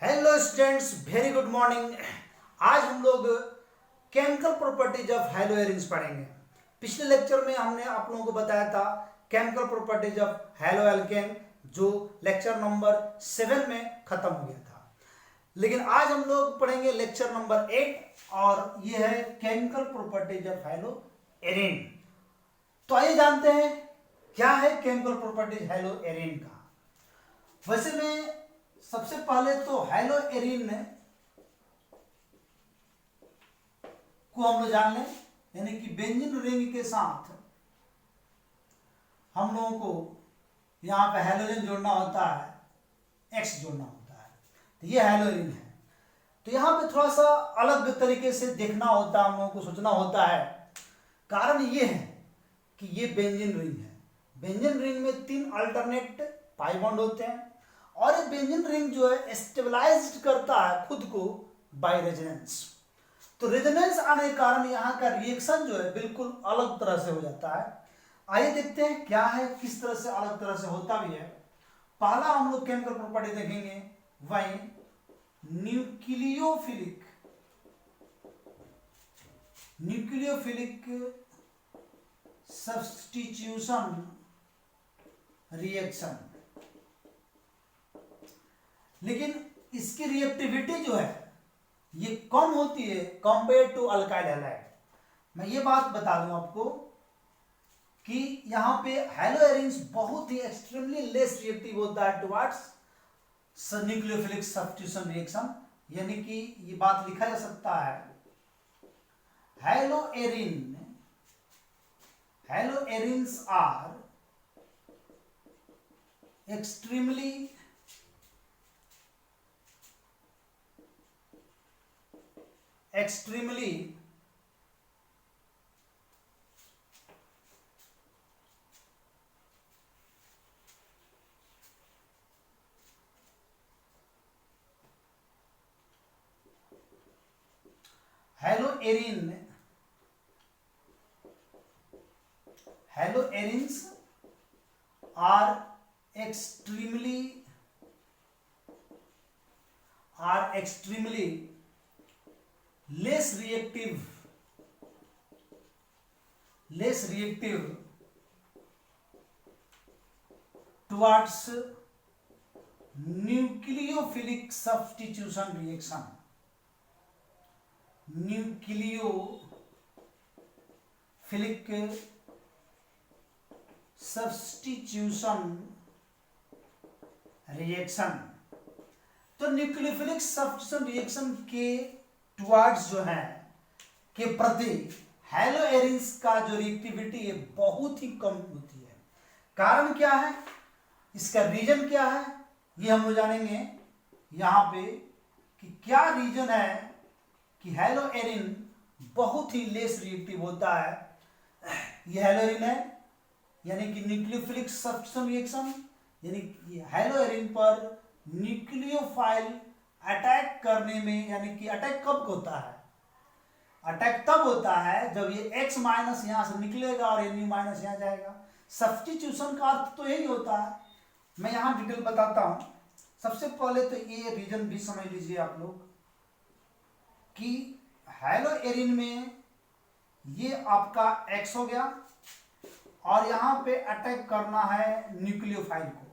Hello students, very good morning. आज हम लोग chemical properties of hello arenes पढ़ेंगे। पिछले लेक्चर में हमने आप लोगों को बताया था chemical properties of haloalkane, जो लेक्चर नंबर 7 में खत्म हो गया था। लेकिन आज हम लोग पढ़ेंगे लेक्चर नंबर 8 और ये है chemical properties of haloarene. तो आइए जानते हैं क्या है केमिकल प्रॉपर्टीज हैलो एरिन का। वैसे में सबसे पहले तो हैलो एरिन को हम लोग जान लें, यानी कि बेंजीन रिंग के साथ हम लोगों को यहां पे हैलोजन जोड़ना होता है, एक्स जोड़ना होता है, तो ये हैलो एरिन है। तो यहां पे थोड़ा सा अलग तरीके से देखना होता है, हम लोगों को सोचना होता है। कारण ये है कि ये बेंजीन रिंग है। बेंजीन रिंग में 3 अल्टरनेट पाई बॉन्ड होते हैं और ये बेंजीन रिंग जो है स्टेबलाइज्ड करता है खुद को बाय रेजोनेंस। तो रेजोनेंस आने के कारण यहाँ का रिएक्शन जो है बिल्कुल अलग तरह से हो जाता है। आइए देखते हैं क्या है, किस तरह से अलग तरह से होता भी है। पहला हम लोग केमिकल प्रॉपर्टी देखेंगे, वही न्यूक्लियोफिलिक सब्स्टिट्यूशन रिएक्शन। लेकिन इसकी रिएक्टिविटी जो है ये कम होती है कंपेयर टू अल्काइल हैलाइड। मैं ये बात बता दूं आपको कि यहां पे हैलो एरिन्स बहुत ही एक्सट्रीमली लेस रिएक्टिव होता है टुवर्ड्स न्यूक्लियोफिलिक सब्स्टिट्यूशन रिएक्शन। यानी कि ये बात लिखा जा सकता है haloarenes are extremely haloarenes are extremely less reactive towards nucleophilic substitution reaction। nucleophilic substitution reaction। तो न्यूक्लियोफिलिक सब्स्टिट्यूशन रिएक्शन के टुवर्ड्स जो है के प्रति हैलो एरिन्स का जो रिएक्टिविटी है बहुत ही कम होती है। कारण क्या है, इसका रीजन क्या है, ये हम लोग जानेंगे यहां पे कि क्या रीजन है कि हैलो एरिन बहुत ही लेस रिएक्टिव होता है। ये हैलो एरिन है, यानी कि न्यूक्लियोफिलिक सब्स्टिट्यूशन रिएक्शन, यानी हैलो एरिन पर न्यूक्लियोफाइल अटैक करने में, यानी कि अटैक कब होता है, अटैक तब होता है जब ये X माइनस यहां से निकलेगा और ये न्यू माइनस यहां जाएगा। सब्स्टिट्यूशन का अर्थ तो यही होता है। मैं यहां डिटेल बताता हूं। सबसे पहले तो ये रीजन भी समझ लीजिए आप लोग कि हैलो एरिन में ये आपका X हो गया और यहां पे अटैक करना है न्यूक्लियोफाइल को।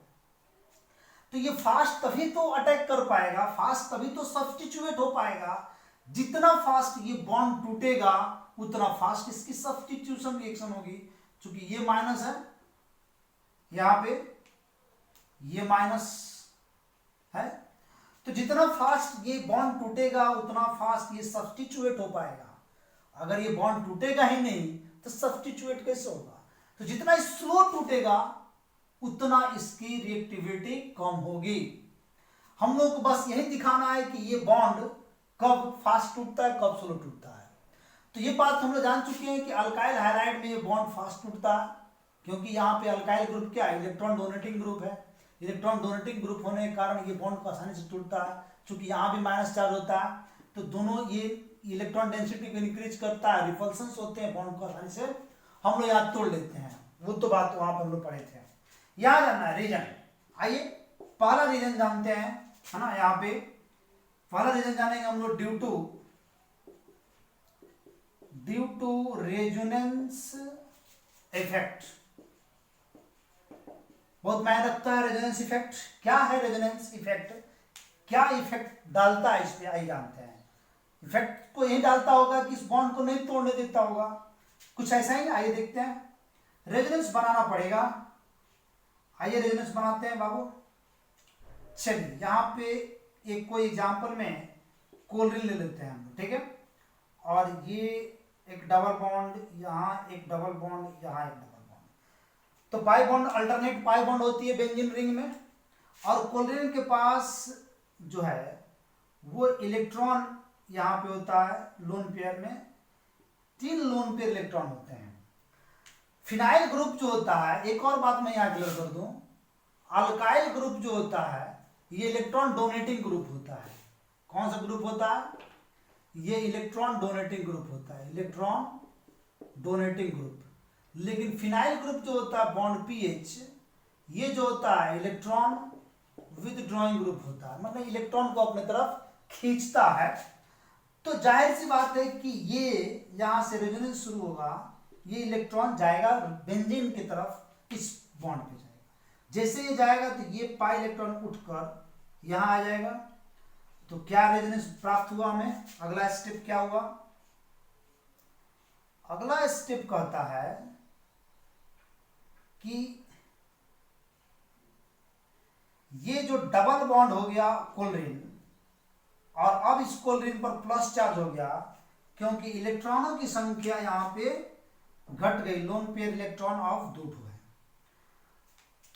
तो ये फास्ट तभी तो अटैक कर पाएगा, फास्ट तभी तो सब्स्टिट्यूट हो पाएगा जितना फास्ट ये बॉन्ड टूटेगा उतना फास्ट इसकी सब्स्टिट्यूशन रिएक्शन होगी। क्योंकि ये माइनस है, यहां पे ये माइनस है, तो जितना फास्ट ये बॉन्ड टूटेगा उतना फास्ट ये सब्स्टिट्यूट हो पाएगा। अगर ये बॉन्ड टूटेगा ही नहीं तो सब्स्टिट्यूट कैसे होगा। तो जितना स्लो टूटेगा उतना इसकी रिएक्टिविटी कम होगी। हम लोग को बस यही दिखाना है कि ये बॉन्ड कब फास्ट टूटता है, कब स्लो टूटता है। तो ये बात हम लोग जान चुके हैं कि अल्काइल हाइड्राइड में ये बॉन्ड फास्ट टूटता है, क्योंकि यहाँ पे अल्काइल ग्रुप क्या है, इलेक्ट्रॉन डोनेटिंग ग्रुप है। इलेक्ट्रॉन डोनेटिंग ग्रुप होने के कारण ये बॉन्ड को आसानी से टूटता है। चूंकि यहाँ भी माइनस चार्ज होता है तो दोनों ये इलेक्ट्रॉन डेंसिटी को इंक्रीज करता है, रिपल्सन्स होते हैं, बॉन्ड को आसानी से हम लोग यहाँ तोड़ लेते हैं। वो तो बात वहां पर हम लोग पढ़े थे। यहाँ जानना है रीजन। आइए पहला रीजन जानते हैं, है ना। यहाँ पे पहला रीजन जानेंगे हम लोग ड्यू टू रेजोनेंस इफेक्ट। बहुत मायने रखता है रेजोनेंस इफेक्ट। क्या है रेजोनेंस इफेक्ट, क्या इफेक्ट डालता है इस पे, आइए जानते हैं। इफेक्ट को यही डालता होगा कि इस बॉन्ड को नहीं तोड़ने देता होगा, कुछ ऐसा ही। आइए देखते हैं, रेजोनेंस बनाना पड़ेगा। आइए रेजोनेंस बनाते हैं बाबू। चलिए यहाँ पे एक कोई एग्जांपल में कोलिन ले लेते हैं हम, ठीक है। और ये एक डबल बॉन्ड, यहाँ एक डबल बॉन्ड, यहाँ एक डबल बॉन्ड। तो pi bond alternate pi bond होती है बेंजीन रिंग में, और कोलिन के पास जो है वो इलेक्ट्रॉन यहाँ पे होता है लोन पेयर में, 3 लोन पेयर इलेक्ट्रॉन होते हैं। फिनाइल ग्रुप जो होता है, एक और बात मैं यहाँ क्लियर कर दूं, अल्काइल ग्रुप जो होता है ये इलेक्ट्रॉन डोनेटिंग ग्रुप होता है। कौन सा ग्रुप होता है, ये इलेक्ट्रॉन डोनेटिंग ग्रुप होता है, इलेक्ट्रॉन डोनेटिंग ग्रुप। लेकिन फिनाइल ग्रुप जो होता है बॉन्ड पीएच, ये जो होता है इलेक्ट्रॉन विदड्रॉइंग ग्रुप होता है, मतलब इलेक्ट्रॉन को अपने तरफ खींचता है। तो जाहिर सी बात है कि ये यहां से रेजोनेंस शुरू होगा, ये इलेक्ट्रॉन जाएगा बेंजीन की तरफ, इस बॉन्ड पे जाएगा। जैसे ये जाएगा तो ये पाई इलेक्ट्रॉन उठकर यहां आ जाएगा। तो क्या रेजोनेंस प्राप्त हुआ हमें, अगला स्टेप क्या हुआ, अगला स्टेप कहता है कि ये जो डबल बॉन्ड हो गया कोलिन, और अब इस कोलिन पर प्लस चार्ज हो गया, क्योंकि इलेक्ट्रॉनों की संख्या यहां पे घट गई, लोन पेयर इलेक्ट्रॉन ऑफ 2 है।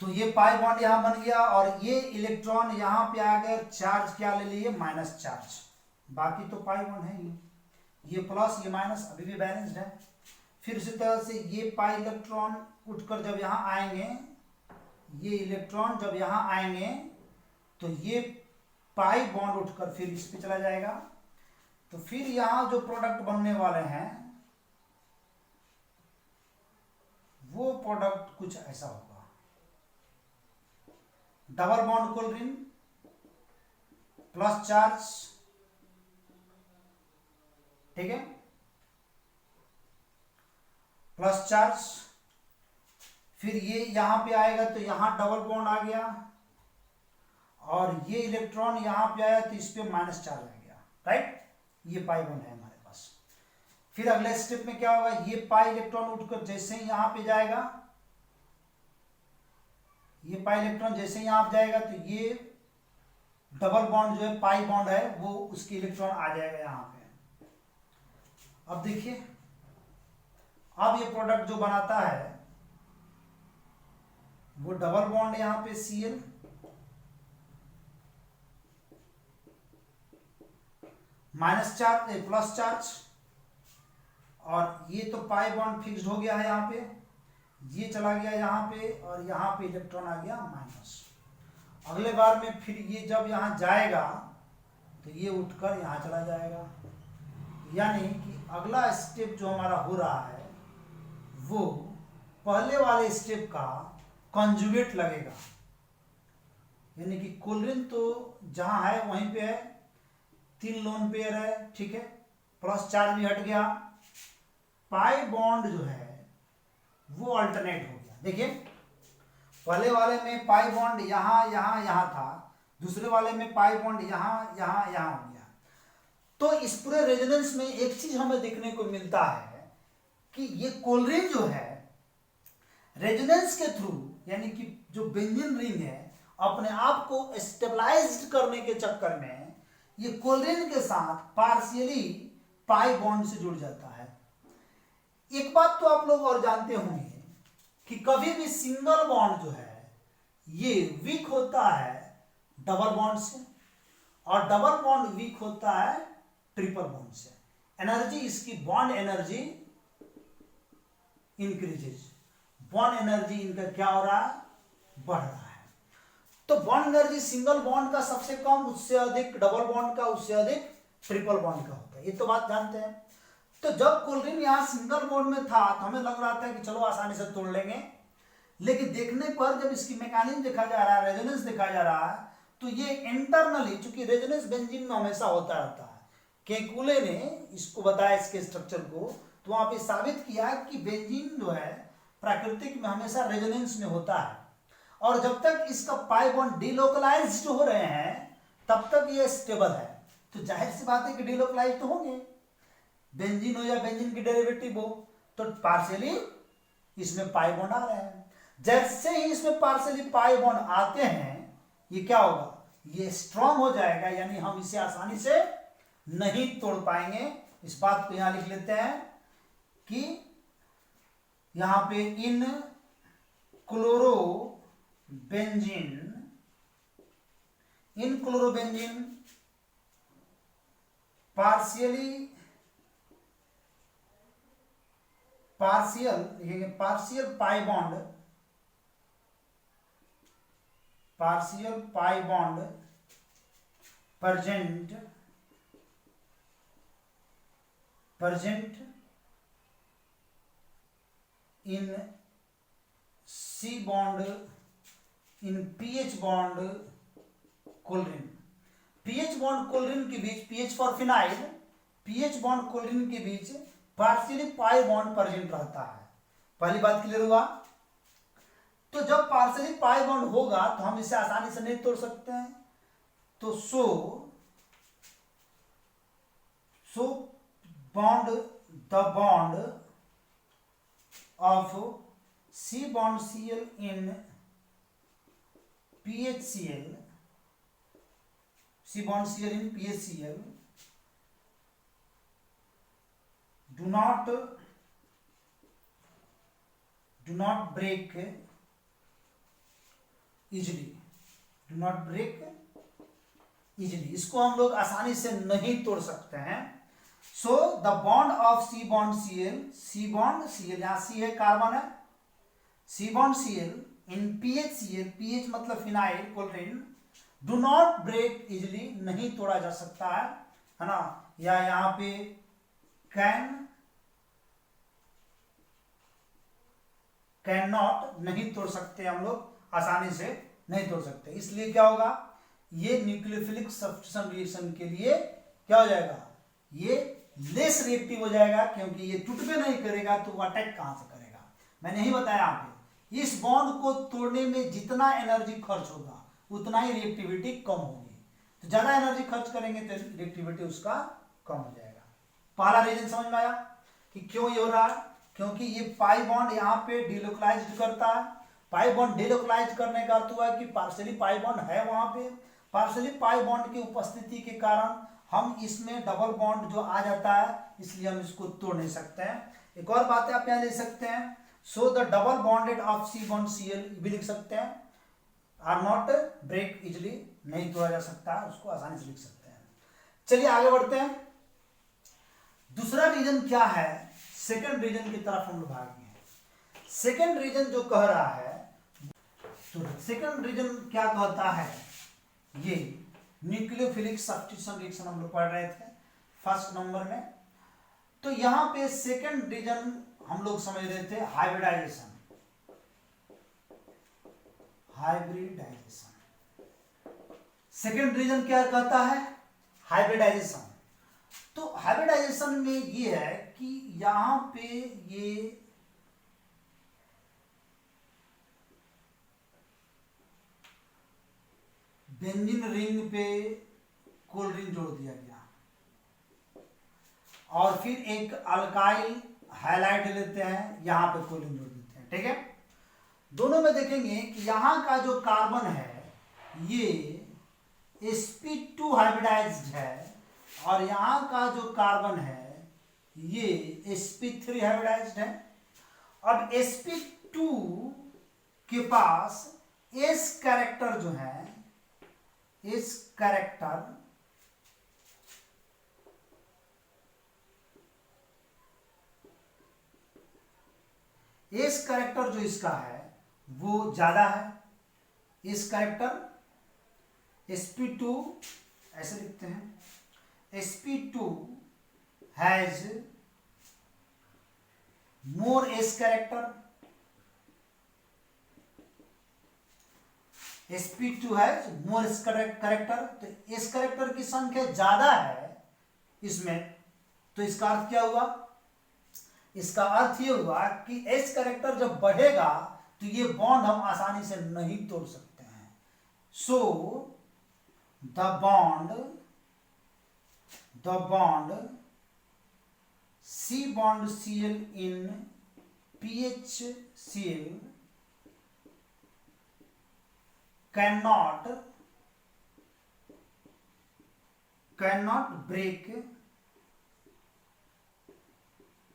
तो ये पाई बॉन्ड यहां बन गया, और ये इलेक्ट्रॉन यहां पे आ गए, चार्ज क्या ले लिए, माइनस चार्ज। बाकी तो पाई बॉन्ड है ये प्लस ये माइनस अभी भी बैलेंस्ड है। फिर इसी तरह से ये पाई इलेक्ट्रॉन उठकर जब यहां आएंगे, ये इलेक्ट्रॉन जब यहां आएंगे तो ये पाई बॉन्ड उठकर फिर इस पे चला जाएगा। तो फिर यहां जो प्रोडक्ट बनने वाले हैं वो प्रोडक्ट कुछ ऐसा होगा, डबल बॉन्ड कोलिन प्लस चार्ज, ठीक है, प्लस चार्ज। फिर ये यहां पे आएगा तो यहां डबल बॉन्ड आ गया, और ये इलेक्ट्रॉन यहां पे आया तो इस पे माइनस चार्ज आ गया, राइट। ये पाई बॉन्ड है हमारे पास। फिर अगले स्टेप में क्या होगा, ये पाई इलेक्ट्रॉन उठकर जैसे ही यहां पे जाएगा, ये पाई इलेक्ट्रॉन जैसे ही यहां पे जाएगा तो ये डबल बॉन्ड जो है पाई बॉन्ड है वो उसकी इलेक्ट्रॉन आ जाएगा यहां पे। अब देखिए, अब ये प्रोडक्ट जो बनाता है वो डबल बॉन्ड यहां पे Cl, minus charge plus charge, और ये तो पाई बॉन्ड फिक्स्ड हो गया है यहाँ पे, ये चला गया यहाँ पे, और यहाँ पे इलेक्ट्रॉन आ गया माइनस। अगले बार में फिर ये जब यहाँ जाएगा तो ये उठकर यहाँ चला जाएगा। यानी कि अगला स्टेप जो हमारा हो रहा है वो पहले वाले स्टेप का कंजुगेट लगेगा। यानी कि कोलिन तो जहां है वहीं पे है, 3 लोन पेयर है, ठीक है, प्लस चार्ज भी हट गया, पाई बॉन्ड जो है वो अल्टरनेट हो गया। देखिए पहले वाले में पाई बॉन्ड यहां यहां यहां था, दूसरे वाले में पाई बॉन्ड यहां यहां यहां हो गया। तो इस पूरे रेजोनेंस में एक चीज हमें देखने को मिलता है कि ये कोलिन जो है रेजोनेंस के थ्रू, यानी कि जो बेंजीन रिंग है अपने आप को स्टेबलाइज्ड करने के चक्कर में ये कोलिन के साथ पार्शियली पाई बॉन्ड से जुड़ जाता है। एक बात तो आप लोग और जानते होंगे कि कभी भी सिंगल बॉन्ड जो है ये वीक होता है डबल बॉन्ड से, और डबल बॉन्ड वीक होता है ट्रिपल बॉन्ड से। एनर्जी इसकी bond energy increases, bond energy इनका क्या हो रहा है, बढ़ रहा है। तो बॉन्ड एनर्जी सिंगल बॉन्ड का सबसे कम, उससे अधिक डबल बॉन्ड का, उससे अधिक ट्रिपल बॉन्ड का होता है, ये तो बात जानते हैं। तो जब कोलिन यहाँ सिंगल बॉन्ड में था तो हमें लग रहा था कि चलो आसानी से तोड़ लेंगे, लेकिन देखने पर जब इसकी मैकेनिज्म देखा जा रहा है, रेजोनेंस देखा जा रहा है, तो ये इंटरनली, चूंकि रेजोनेंस बेंजीन में हमेशा होता रहता है, केकुले ने इसको बताया इसके स्ट्रक्चर को, तो वहां पे साबित किया कि बेंजीन जो है प्राकृतिक में हमेशा रेजोनेंस में होता है, और जब तक इसका पाई बॉन्ड डिलोकलाइज्ड हो रहे हैं तब तक ये स्टेबल है। तो जाहिर सी बात है कि डिलोकलाइज्ड तो होंगे, बेंजीन हो या बेंजीन की डेरिवेटिव हो, तो पार्शियली इसमें पाई बॉन्ड आ रहे हैं। जैसे ही इसमें पार्शियली पाई बॉन्ड आते हैं, ये क्या होगा, ये स्ट्रांग हो जाएगा, यानी हम इसे आसानी से नहीं तोड़ पाएंगे। इस बात को यहां लिख लेते हैं कि यहां पे in chlorobenzene partial pi bond present in C bond in pH bond chlorine. pH bond chlorine के बीच, pH for phenyl, pH bond chlorine के बीच पार्शियली पाई बॉन्ड प्रेजेंट रहता है। पहली बात क्लियर हुआ। तो जब पार्शियली पाई बॉन्ड होगा तो हम इसे आसानी से नहीं तोड़ सकते हैं, तो सो bond, the bond of C bond Cl in PHCl, C bond Cl in PHCl do not break easily, इसको हम लोग आसानी से नहीं तोड़ सकते हैं। So the bond of C bond Cl, यहां C है, कार्बन है, C bond Cl in PHCl, PH मतलब phenyl chlorine, do not break easily, नहीं तोड़ा जा सकता है ना, या यहां पे कैन नॉट, नहीं तोड़ सकते हम लोग, आसानी से नहीं तोड़ सकते। इसलिए क्या होगा, ये न्यूक्लियोफिलिक सब्स्टिट्यूशन रिएक्शन के लिए क्या हो जाएगा, ये लेस रिएक्टिव हो जाएगा, क्योंकि ये टूटबे नहीं करेगा तो वो अटैक कहां से करेगा। मैंने ही बताया यहाँ पे, इस बॉन्ड को तोड़ने में जितना एनर्जी खर्च होगा उतना ही रिएक्टिविटी कम होगी, तो ज्यादा एनर्जी खर्च करेंगे तो रिएक्टिविटी उसका कम हो जाएगा। पहला रीजन समझ में आया कि क्यों ये हो रहा है, क्योंकि ये पाई बॉन्ड यहाँ पे डिलोकलाइज्ड करता है। पाई बॉन्ड डिलोकलाइज करने का अर्थ हुआ कि पार्शियली पाई बॉन्ड है वहां पे, पार्शियली पाई बॉन्ड की उपस्थिति के कारण हम इसमें डबल बॉन्ड जो आ जाता है, इसलिए हम इसको तोड़ नहीं सकते हैं। एक और बात है आप यहां ले सकते हैं, so the double bonded of C bond Cl भी लिख सकते हैं, आर नॉट ब्रेक इजिली, नहीं तोड़ा जा सकता है, उसको आसानी से लिख सकते हैं। चलिए आगे बढ़ते हैं। दूसरा रीजन क्या है, सेकंड रीजन की तरफ हम लोग भागे हैं। सेकंड रीजन जो कह रहा है, तो सेकंड रीजन क्या कहता है, ये न्यूक्लियोफिलिक सब्स्टिट्यूशन रिएक्शन हम लोग पढ़ रहे थे फर्स्ट नंबर में। तो यहां पे सेकंड रीजन हम लोग समझ रहे थे हाइब्रिडाइजेशन। सेकंड रीजन क्या कहता है, हाइब्रिडाइजेशन। तो हाइब्रिडाइजेशन में ये है कि यहां पे ये बेंजीन रिंग पे क्लोरीन जोड़ दिया गया, और फिर एक अल्काइल हाइलाइट लेते हैं, यहां पे क्लोरीन जोड़ देते हैं, ठीक है। दोनों में देखेंगे कि यहां का जो कार्बन है ये sp2 हाइब्रिडाइज्ड है, और यहां का जो कार्बन है ये sp3 हाइब्रिडाइज्ड है। अब sp2 के पास s कैरेक्टर जो है, इस कैरेक्टर जो इसका है वो ज्यादा है। इस कैरेक्टर sp2 ऐसे लिखते हैं, sp2 has more s character, sp2 है मोर करेक्टर, तो इस करेक्टर की संख्या ज्यादा है इसमें, तो इसका अर्थ क्या हुआ? इसका अर्थ ये हुआ कि एस करेक्टर जब बढ़ेगा तो ये बॉन्ड हम आसानी से नहीं तोड़ सकते हैं। So the bond C bond Cl in PHCl cannot break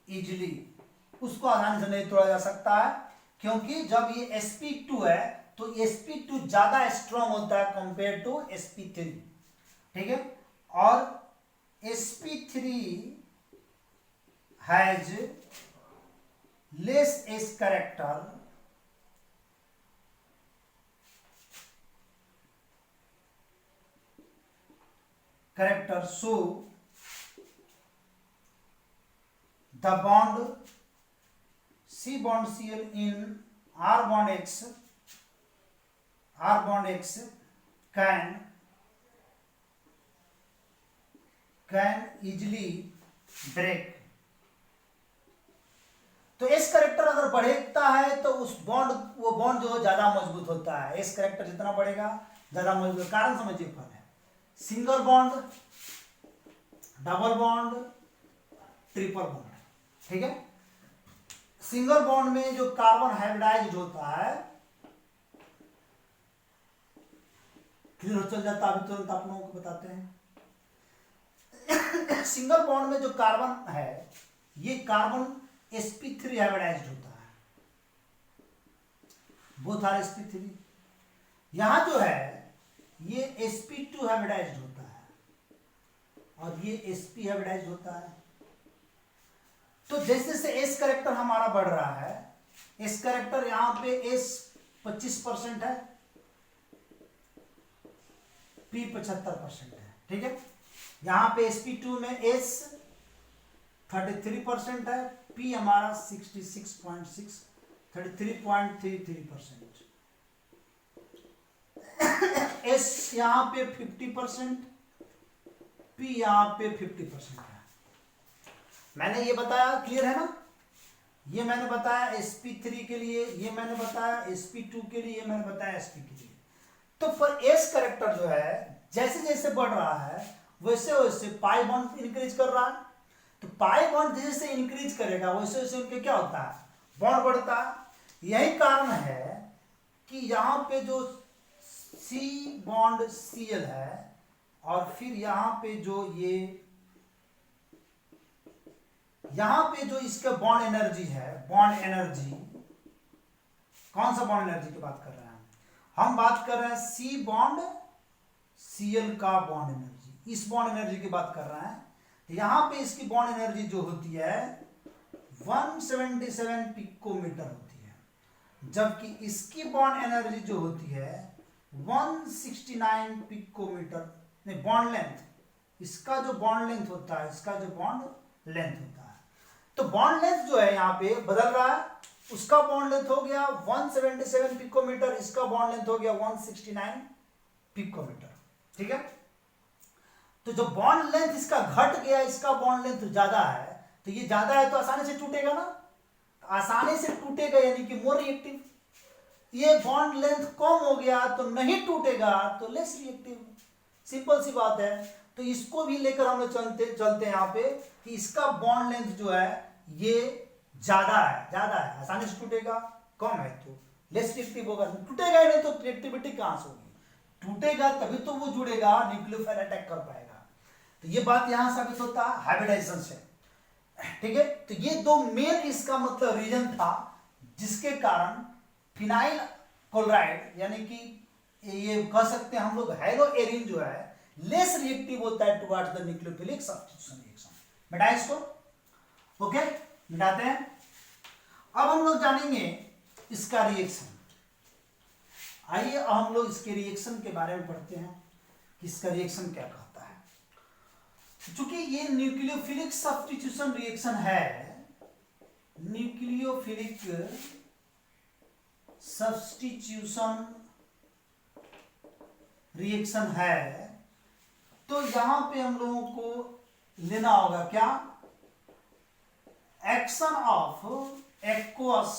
easily, उसको आसानी से नहीं तोड़ा जा सकता है, क्योंकि जब ये sp2 है तो sp2 ज्यादा स्ट्रॉन्ग होता है कंपेयर टू sp3, ठीक है। और sp3 has less s character, so the bond C bond Cl in R bond X can easily break। तो एस करेक्टर अगर बढ़ता है तो वो बॉन्ड जो ज्यादा मजबूत होता है। एस करेक्टर जितना बढ़ेगा ज्यादा मजबूत, कारण समझिए पहले। Single bond, double bond, triple bond, ठीक है। सिंगल बॉन्ड में जो कार्बन हाइब्रिडाइज्ड होता है, क्लियर चल जाता है, अभी तुरंत आप लोगों को बताते हैं। सिंगल बॉन्ड में जो कार्बन है, ये कार्बन sp3 हाइब्रिडाइज्ड होता है, बोथ आर sp3। यहां जो है ये sp2 हाइब्रिडाइज्ड होता है और ये sp हाइब्रिडाइज्ड होता है। तो जैसे जैसे s करेक्टर हमारा बढ़ रहा है, s करेक्टर यहां पे s 25% है, p 75% है, ठीक है। यहां पे sp2 में s 33% है, p हमारा 66.6 33.33%, s यहां पे 50%, p यहां पे 50% है। मैंने ये बताया, क्लियर है ना? ये मैंने बताया sp3 के लिए, ये मैंने बताया sp2 के लिए, ये मैंने बताया sp के लिए। तो पर s करेक्टर जो है जैसे जैसे बढ़ रहा है वैसे वैसे पाई बॉन्ड इंक्रीज कर रहा है। तो पाई बॉन्ड जैसे इंक्रीज करेगा वैसे वैसे उनके क्या होता है, बॉन्ड बढ़ता है। यही कारण है कि यहां पे जो C बॉन्ड Cl है और फिर यहां पे जो यहां पे जो इसका बॉन्ड एनर्जी है, बॉन्ड एनर्जी, कौन सा बॉन्ड एनर्जी की बात कर रहे हैं हम? बात कर रहे हैं C बॉन्ड Cl का बॉन्ड एनर्जी, इस बॉन्ड एनर्जी की बात कर रहे हैं। यहां पे इसकी बॉन्ड एनर्जी जो होती है 177 पिकोमीटर होती है, जबकि इसकी बॉन्ड एनर्जी जो होती है 169 पिकोमीटर, नहीं बॉन्ड लेंथ, इसका जो बॉन्ड लेंथ होता है, इसका जो बॉन्ड लेंथ होता है। तो बॉन्ड लेंथ जो है यहां पे बदल रहा है, उसका बॉन्ड लेंथ हो गया 177 पिकोमीटर, इसका बॉन्ड लेंथ हो गया 169 पिकोमीटर, ठीक है। तो जो बॉन्ड लेंथ इसका घट गया, इसका बॉन्ड लेंथ ज्यादा है, तो ये ज्यादा है तो आसानी से टूटेगा ना, आसानी से टूटेगा यानी कि मोर रिएक्टिव। ये बॉन्ड लेंथ कम हो गया तो नहीं टूटेगा, तो लेस रिएक्टिव, सिंपल सी बात है। तो इसको भी लेकर हम लोग चलते हैं यहाँ पे कि इसका बॉन्ड लेंथ जो है ये ज्यादा है, आसानी से टूटेगा, कम है तो लेस रिएक्टिव होगा। टूटेगा ही नहीं तो रिएक्टिविटी कहां से होगी? टूटेगा तभी तो वो जुड़ेगा, न्यूक्लियोफाइल अटैक कर पाएगा। तो ये बात यहां साबित होता है हाइब्रिडाइजेशन से, ठीक है। तो ये दो मेन इसका मतलब रीजन था जिसके कारण फिनाइल क्लोराइड यानी कि ये कह सकते हैं हम लोग हेलोएरिन जो है लेस रिएक्टिव होता है towards the nucleophilic substitution reaction. मिटा इसको, ओके, मिटाते हैं। अब हम लोग जानेंगे इसका रिएक्शन। आइए हम लोग इसके रिएक्शन के बारे में पढ़ते हैं कि इसका रिएक्शन क्या कहता है। चूंकि ये न्यूक्लियोफिलिक सब्स्टिट्यूशन रिएक्शन है, न्यूक्लियोफिलिक सब्स्टिट्यूशन रिएक्शन है, तो यहां पे हम लोगों को लेना होगा क्या, एक्शन ऑफ एक्वस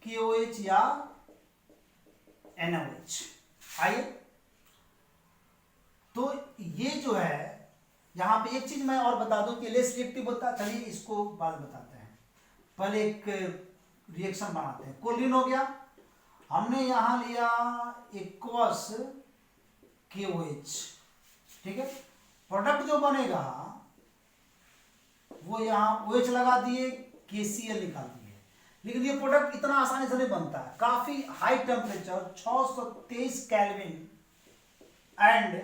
KOH या NaOH। आइए, तो ये जो है यहां पे एक चीज मैं और बता दूं कि लेस रिएक्टिव होता है, चलिए इसको बाद बताते हैं, पहले एक रिएक्शन बनाते हैं। कोलिन हो गया, हमने यहां लिया एक्वस KOH, ठीक है, प्रोडक्ट जो बनेगा वो यहां OH लगा दिए, KCl निकाल दिए। लेकिन ये प्रोडक्ट इतना आसानी से नहीं बनता है, काफी high temperature 623 kelvin and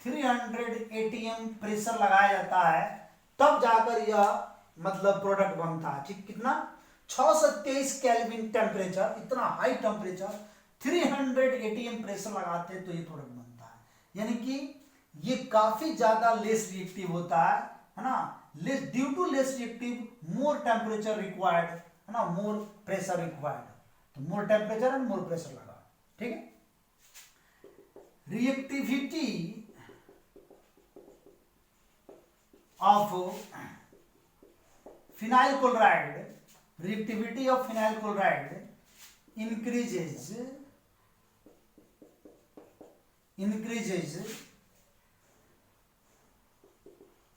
300 ATM pressure लगाया जाता है, तब जाकर यह मतलब प्रोडक्ट बनता है। ठीक, कितना, 623 केल्विन टेम्परेचर, इतना हाई टेम्परेचर, 300 ATM प्रेशर लगाते हैं तो ये प्रोडक्ट बनता है। यानी कि ये काफी ज्यादा लेस रिएक्टिव होता है ना, less due to less reactive more temperature required, है ना, मोर प्रेशर रिक्वायर्ड, तो more temperature and more pressure लगा। ठीक है, reactivity of phenyl chloride, reactivity of phenyl chloride increases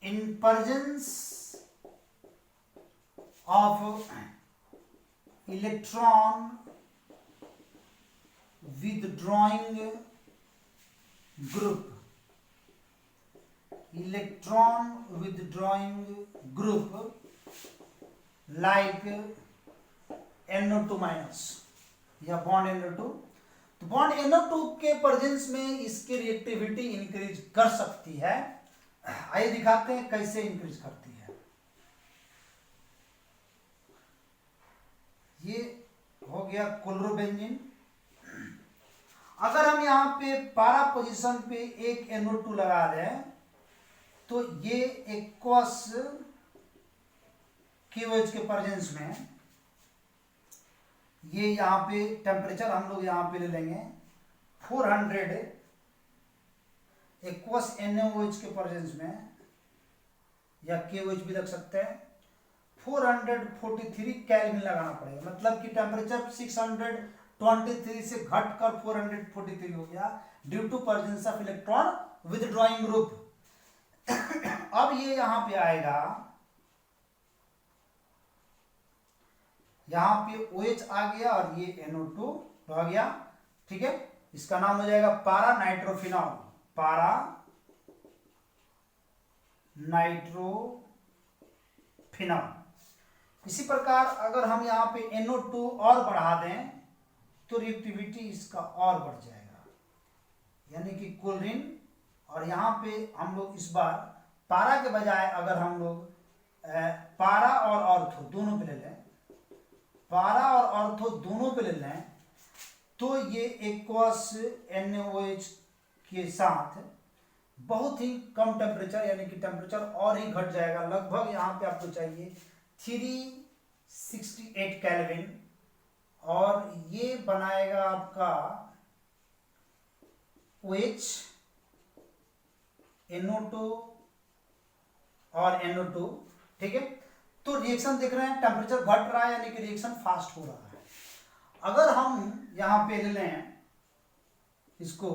in presence of electron withdrawing group, like NO2 minus या bond NO2। तो bond NO2 के presence में इसकी reactivity increase कर सकती है। आइए दिखाते हैं कैसे इंक्रीज करती है। ये हो गया क्लोरोबेंजीन। अगर हम यहां पे पारा पोजीशन पे एक NO2 लगा दें तो ये एक्वस KOH के प्रेजेंस में ये यहां पे टेम्परेचर हम लोग यहां पे ले लेंगे 400, एक्वस NaOH के प्रेजेंस में, या KOH भी रख सकते हैं, 443 केल्विन लगाना पड़ेगा। मतलब कि टेम्परेचर 623 से घटकर 443 हो गया due to presence of electron withdrawing group. अब ये यहां पे आएगा, यहां पे OH आ गया और ये NO2 रह गया। ठीक है, इसका नाम हो जाएगा पारा नाइट्रोफिनॉल, पारा नाइट्रोफिनॉल। इसी प्रकार अगर हम यहां पे NO2 और बढ़ा दें तो रिएक्टिविटी इसका और बढ़ जाएगा, यानी कि क्लोरीन। और यहां पे हम लोग इस बार पारा के बजाय अगर हम लोग पारा और ऑर्थो दोनों पे ले लें, पारा और ऑर्थो दोनों पे ले लें, तो ये एक्वस NaOH के साथ बहुत ही कम टेम्परेचर, यानी कि टेम्परेचर और ही घट जाएगा। लगभग यहाँ पे आपको चाहिए 368 केल्विन, और ये बनाएगा आपका OH, NO2 और NO2। ठीक है, तो रिएक्शन देख रहे हैं, टेम्परेचर घट रहा है, यानी कि रिएक्शन फास्ट हो रहा है। अगर हम यहां पे ले लें इसको,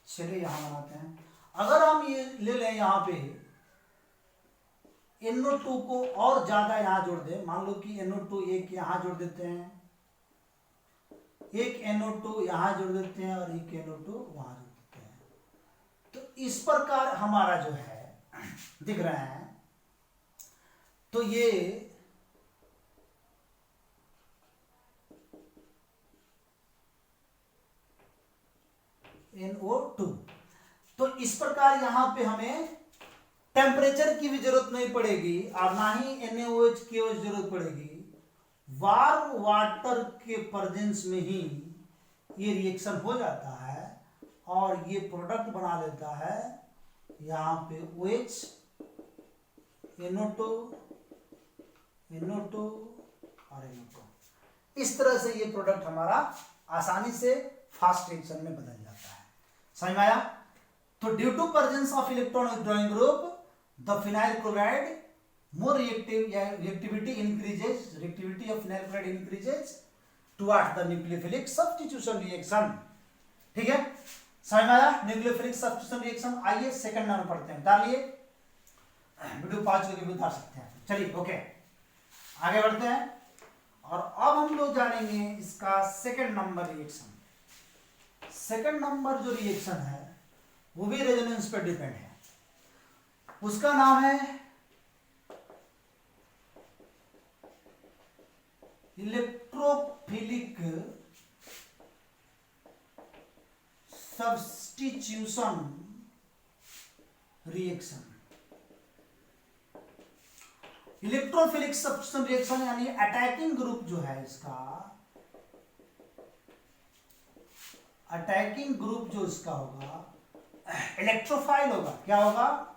चलिए यहां बनाते हैं, अगर हम ये ले लें यहां पे NO2 को और ज्यादा यहां जोड़ दें, मान लो कि NO2 एक यहां जोड़ देते हैं, एक NO2 यहां जोड़ देते हैं और एक NO2 वहां जोड़ देते हैं, तो इस प्रकार हमारा जो है दिख रहा है। तो ये NO2, तो इस प्रकार यहां पे हमें टेम्परेचर की भी जरूरत नहीं पड़ेगी और ना ही NaOH की जरूरत पड़ेगी। वार्म वाटर के प्रेजेंस में ही ये रिएक्शन हो जाता है और ये प्रोडक्ट बना लेता है। यहां पे OH, NO2 और NO2, इस तरह से ये प्रोडक्ट हमारा आसानी से फास्ट रिएक्शन में बदल जाता है। समझ में आया? तो due to presence of electron withdrawing group the phenyl chloride more reactivity of phenyl chloride increases towards the nucleophilic substitution reaction। ठीक है, समझ में आया? Nucleophilic substitution reaction. आइए सेकंड नंबर पढ़ते हैं। उतार लिए, वीडियो पॉज करके भी उतार सकते हैं। चलिए ओके, आगे बढ़ते हैं और अब हम लोग जानेंगे इसका second number reaction. Second number जो रिएक्शन है वो भी रेजोनेंस पर डिपेंड है। उसका नाम है electrophilic substitution reaction. Electrophilic substitution reaction यानी अटैकिंग ग्रुप जो है इसका, अटैकिंग ग्रुप जो इसका होगा इलेक्ट्रोफाइल होगा। क्या होगा?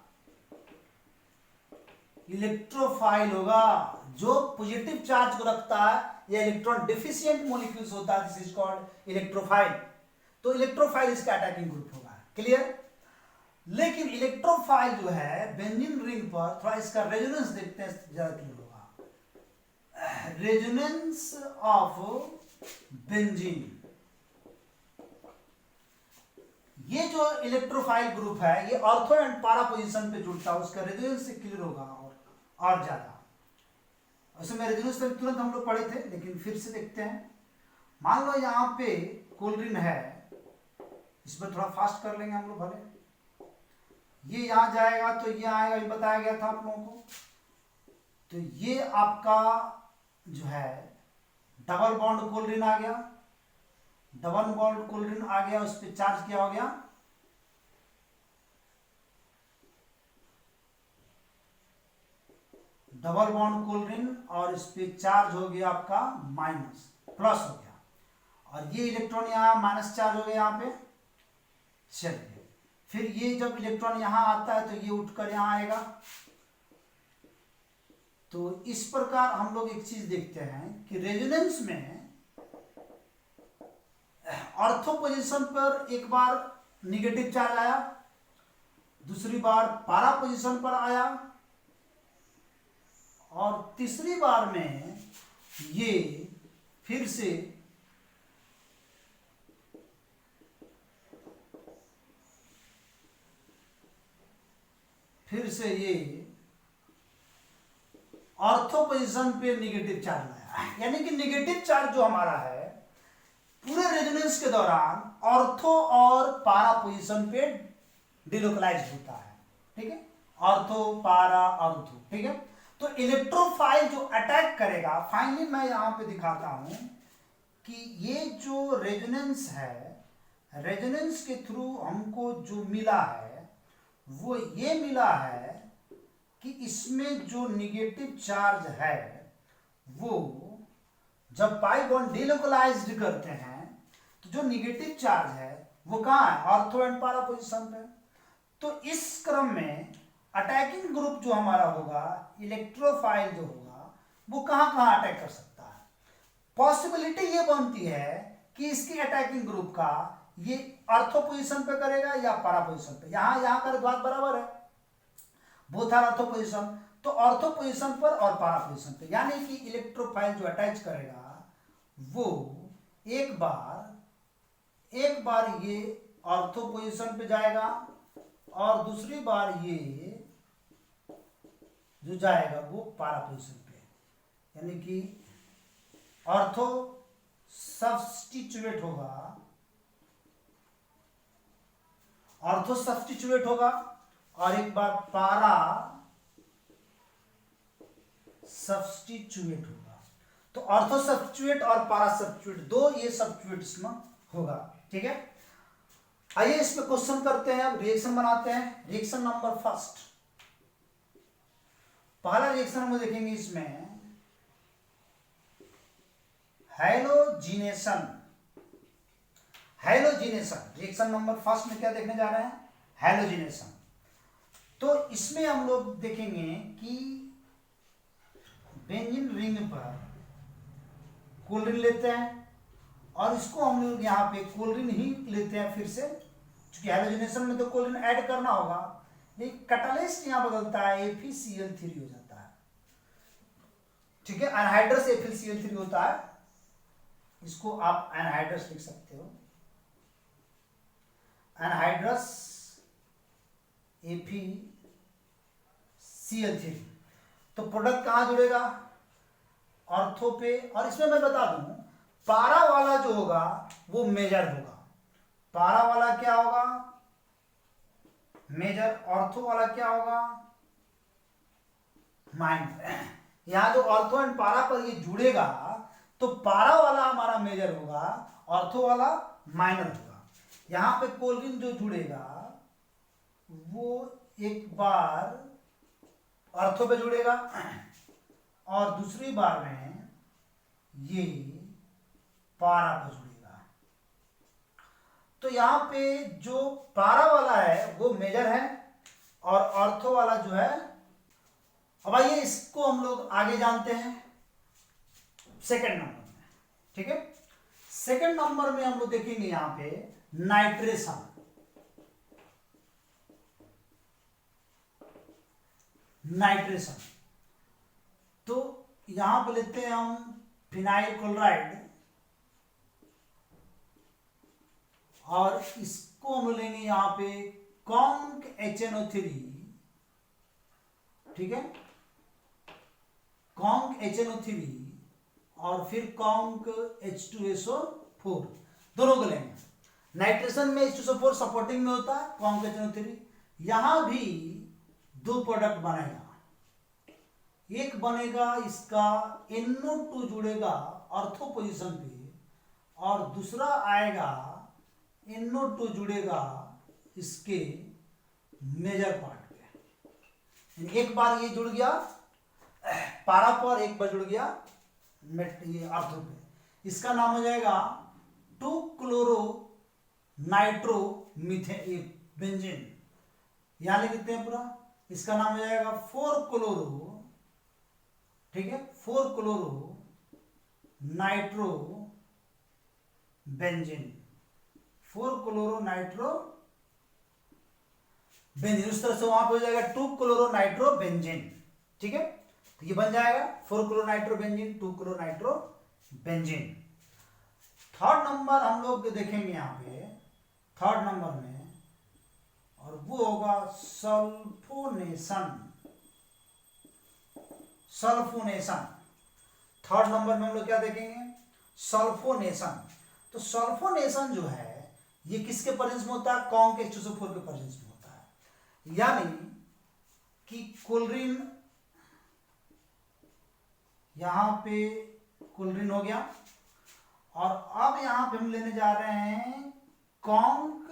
इलेक्ट्रोफाइल होगा। जो पॉजिटिव चार्ज को रखता है या इलेक्ट्रॉन डिफिशिएंट मॉलिक्यूल्स होता है, दिस इज कॉल्ड इलेक्ट्रोफाइल। तो इलेक्ट्रोफाइल इसका अटैकिंग ग्रुप होगा। क्लियर? लेकिन इलेक्ट्रोफाइल जो है बेंजीन रिंग पर, थोड़ा इसका रेजोनेंस देखते हैं, ज्यादा क्लियर होगा। रेजोनेंस ऑफ बेंजीन, ये जो इलेक्ट्रोफाइल ग्रुप है ये ऑर्थो एंड पारा पोजीशन पे जुड़ता है, उसका रेजोनेंस से क्लियर होगा और ज्यादा। वैसे में रेजोनेंस तो तुरंत हम लोग पढ़े थे, लेकिन फिर से देखते हैं। मान लो यहाँ पे कोलरिन है, इसमें थोड़ा फास्ट कर लेंगे हम लोग भले। ये यहाँ जाएगा तो ये आएगा, ये बताया गया था आप लोगों को। तो ये आपका जो है डबल बॉन्ड कोलरिन आ गया, डबल बॉन्ड कोलरिन आ गया, उस पर चार्ज क्या हो गया? डबल बॉन्ड कोलरिन, और इस पे चार्ज हो गया आपका माइनस, प्लस हो गया, और ये इलेक्ट्रॉन यहाँ माइनस चार्ज हो गया यहाँ पे। चलिए, फिर ये जब इलेक्ट्रॉन यहाँ आता है तो ये उठकर यहाँ आएगा। तो इस प्रकार हम लोग एक चीज देखते हैं कि रेजोनेंस में ऑर्थो पोजीशन पर एक बार निगेटिव चार्ज आया, दूसरी बार पारा पोजीशन पर आया, और तीसरी बार में ये फिर से ये ऑर्थो पोजीशन पे निगेटिव चार्ज लाया। यानी कि निगेटिव चार्ज जो हमारा है पूरे रेजोनेंस के दौरान ऑर्थो और पारा पोजीशन पे डिलोकलाइज होता है। ठीक है, ऑर्थो पारा ऑर्थो। ठीक है, तो इलेक्ट्रोफाइल जो अटैक करेगा, फाइनली मैं यहां पे दिखाता हूं कि ये जो रेजोनेंस है, रेजोनेंस के थ्रू हमको जो मिला है वो ये मिला है कि इसमें जो निगेटिव चार्ज है वो जब पाई बॉन्ड डिलोकलाइज्ड करते हैं तो जो निगेटिव चार्ज है वो कहां है? ऑर्थो एंड पारा पोजीशन पे। तो इस क्रम में अटैकिंग ग्रुप जो हमारा होगा, इलेक्ट्रोफाइल जो होगा, वो कहां कहां अटैक कर सकता है? पॉसिबिलिटी ये बनती है कि इसकी अटैकिंग ग्रुप का ये ऑर्थो पोजीशन पे करेगा या पारा पोजीशन पे। यहां का बात बराबर है, बोथ आर ऑर्थो पोजीशन। तो ऑर्थो पोजीशन पर और पारा पोजीशन पे, यानी कि इलेक्ट्रोफाइल जो अटैच करेगा वो एक बार ये ऑर्थो पोजीशन पे जाएगा और दूसरी बार ये जो जाएगा वो पारा पोजीशन पे, यानी कि ऑर्थो सब्स्टिट्यूट होगा, ऑर्थो सब्स्टिट्यूट होगा, और एक बार पारा सब्स्टिट्यूट होगा। तो ऑर्थो सब्स्टिट्यूट और पारा सब्स्टिट्यूट, दो ये सब्स्टिट्यूट इसमें होगा। ठीक है, आइए इसमें क्वेश्चन करते हैं, अब रिएक्शन बनाते हैं। रिएक्शन नंबर फर्स्ट, पहला रिएक्शन हम देखेंगे इसमें halogenation. Halogenation reaction number first में क्या देखने जा रहे हैं? हैलोजिनेशन। तो इसमें हम लोग देखेंगे कि बेंजीन रिंग पर कोल्ड्रिन लेते हैं और इसको हम लोग यहाँ पे कोल्ड्रिन ही लेते हैं फिर से, क्योंकि हैलोजिनेशन में तो कोल्ड्रिन ऐड करना होगा। लेकिन कैटालिस्ट यहाँ बदलता है, FeCl3 हो जाता है। ठीक है, एनहाइड्रस FeCl3 होता है, इसको आप एनहाइड्रस लिख सकते हो, एनहाइड्रस FeCl3। तो प्रोडक्ट कहां जुड़ेगा? ऑर्थो पे। और इसमें मैं बता दूं, पारा वाला जो होगा वो मेजर होगा। पारा वाला क्या होगा? मेजर। ऑर्थो वाला क्या होगा? माइनर। यहां जो ऑर्थो एंड पारा पर ये जुड़ेगा तो पारा वाला हमारा मेजर होगा, ऑर्थो वाला माइनर होगा। यहां पे कोल्ड्रिन जो जुड़ेगा वो एक बार ऑर्थो पे जुड़ेगा और दूसरी बार में ये पारा पे जुड़ेगा। तो यहां पे जो पारा वाला है वो मेजर है और ऑर्थो वाला जो है, अब आइए इसको हम लोग आगे जानते हैं सेकंड नंबर में। ठीक है, सेकंड नंबर में हम लोग देखेंगे यहां पे नाइट्रेशन। नाइट्रेशन तो यहां पर लेते हैं हम फिनाइल क्लोराइड और इसको हम लेंगे यहां पे कॉन्क HNO3। ठीक है, कॉन्क HNO3 और फिर कॉन्क H2SO4 दोनों को लेंगे। नाइट्रेशन में H2SO4 सपोर्टिंग में होता है, कॉन्क HNO3। यहां भी दो प्रोडक्ट बनेगा, एक बनेगा इसका NO2 जुड़ेगा ऑर्थो पोजीशन पे और दूसरा आएगा NO2 जुड़ेगा इसके मेजर पार्ट पे। एक बार ये जुड़ गया पारा पर, एक बार जुड़ गया ये ऑर्थो पे। इसका नाम हो जाएगा 2-क्लोरो नाइट्रो मीथेन बेंजीन। यहां लिख देते हैं पूरा। इसका नाम हो जाएगा 4-क्लोरो। ठीक है, 4-क्लोरो नाइट्रो बेंजीन। 4-क्लोरो nitro benzene. उस तरह से वहां पे हो जाएगा 2-क्लोरो नाइट्रो बेंजीन। ठीक है, तो ये बन जाएगा 4-क्लोरो nitro benzene, 2-क्लोरो nitro benzene. Third number हम लोग देखेंगे यहां पे, थर्ड नंबर में, और वो होगा सल्फोनेशन। सल्फोनेशन थर्ड नंबर में हम लोग क्या देखेंगे? सल्फोनेशन। तो सल्फोनेशन जो है ये किसके प्रेजेंस में होता है? कॉन्क H2SO4 के प्रेजेंस में होता है। यानी कि क्लोरीन, यहां पे क्लोरीन हो गया और अब यहां पे हम लेने जा रहे हैं कॉन्क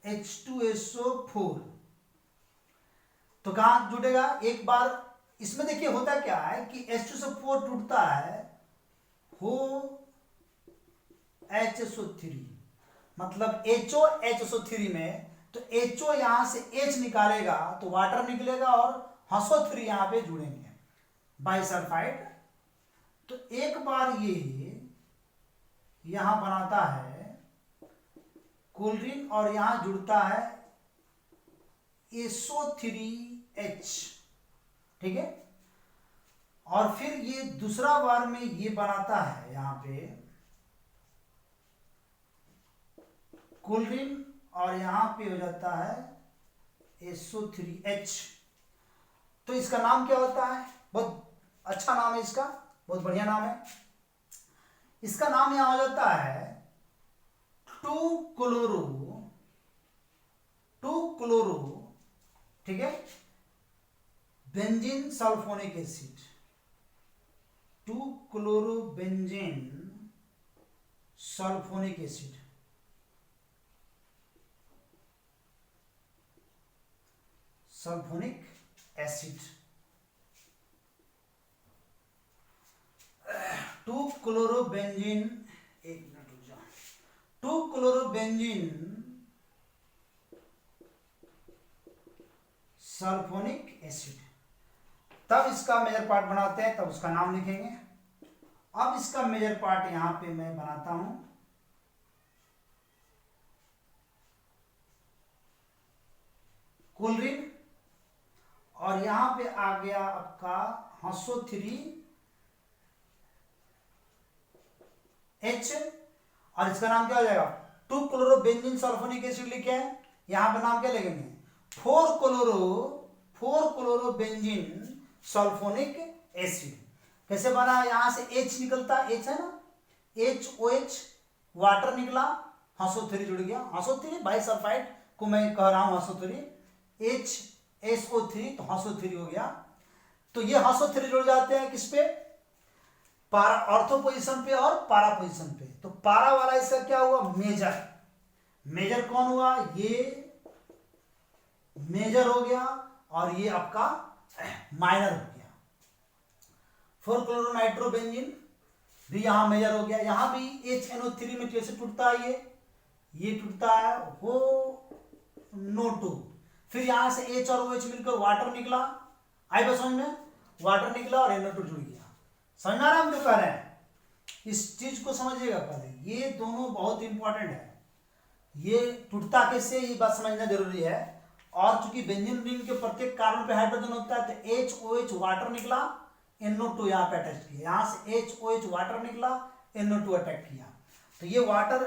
H2SO4। तो कहां जुड़ेगा? एक बार इसमें देखिए होता क्या है कि H2SO4 टूटता है हो HSO3, मतलब HOHSO3 में। तो HO यहां से H निकालेगा तो वाटर निकलेगा और HSO3 यहां पे जुड़ेंगे बाइसल्फाइड। तो एक बार ये यहां बनाता है क्लोरीन और यहां जुड़ता है SO3H। ठीक है, और फिर ये दूसरा बार में ये बनाता है यहां पे क्लोरीन और यहां पे हो जाता है SO3H। तो इसका नाम क्या होता है? बहुत अच्छा नाम है इसका, बहुत बढ़िया नाम है। इसका नाम यहां हो जाता है 2-क्लोरो, 2-क्लोरो, ठीक है, benzene sulphonic acid. 2-क्लोरो benzene sulphonic acid. Sulphonic acid 2-क्लोरोबेंजीन, एक मिनट रुक जाओ, 2-क्लोरोबेंजीन सल्फोनिक एसिड। तब इसका मेजर पार्ट बनाते हैं, तब उसका नाम लिखेंगे। अब इसका मेजर पार्ट यहां पे मैं बनाता हूं, कोलरिन, और यहां पे आ गया आपका हंसो 3 H, और इसका नाम क्या हो जाएगा 2 क्लोरोबेंजीन सल्फोनिक एसिड लिखे हैं, यहां पे नाम क्या लिखेंगे 4 क्लोरोबेंजीन सल्फोनिक एसिड। कैसे बना, यहां से H निकलता, H है ना, HOH वाटर निकला, हंसो 3 जुड़ गया, हंसो 3 बाई सल्फाइड को मैं कह रहा हूं हंसो 3, HSO3 तो हंसो 3 हो गया। तो ये हंसो 3 जुड़ जाते हैं किस पे, पारा ऑर्थो पोजीशन पे और पारा पोजीशन पे। तो पारा वाला इसका क्या हुआ, मेजर, मेजर कौन हुआ, ये मेजर हो गया, और ये आपका माइनर हो गया। 4 क्लोरोनाइट्रोबेंजीन भी यहां मेजर हो गया, यहां भी HNO3 में कैसे टूटता है, ये टूटता है वो NO2, फिर यहां से H और OH मिलकर वाटर निकला, आई बस समझ में, वाटर निकला और NO2 जुड़ गया। समझ आ रहा हम जो कह रहे हैं, इस चीज को समझिएगा पहले, ये दोनों बहुत इंपॉर्टेंट है, ये टूटता कैसे ये बात समझना जरूरी है। और चूंकि बेंजीन रिंग के प्रत्येक कार्बन पे हाइड्रोजन होता है, तो HOH वाटर निकला, NO2 यहाँ पे अटैच किया, यहां से HOH वाटर निकला, NO2 अटैक किया। तो ये वाटर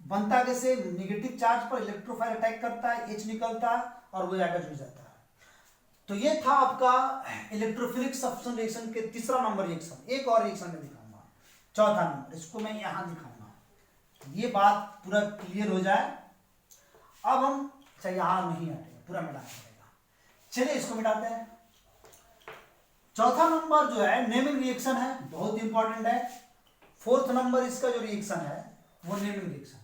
बनता कैसे, निगेटिव चार्ज पर इलेक्ट्रोफाइल अटैक करता है, H निकलता है और वो जाकर जुड़ जाता है। तो ये था आपका इलेक्ट्रोफिलिक सब्स्टिट्यूशन रिएक्शन के तीसरा नंबर रिएक्शन। एक और रिएक्शन में दिखाऊंगा, चौथा नंबर, इसको मैं यहां दिखाऊंगा, ये बात पूरा क्लियर हो जाए। अब हम यहां नहीं हटेगा, पूरा मिटाना पड़ेगा, चलिए इसको मिटाते हैं। चौथा नंबर जो है नेमिंग रिएक्शन है, बहुत इंपॉर्टेंट है। फोर्थ नंबर इसका जो रिएक्शन है वो नेमिंग रिएक्शन है,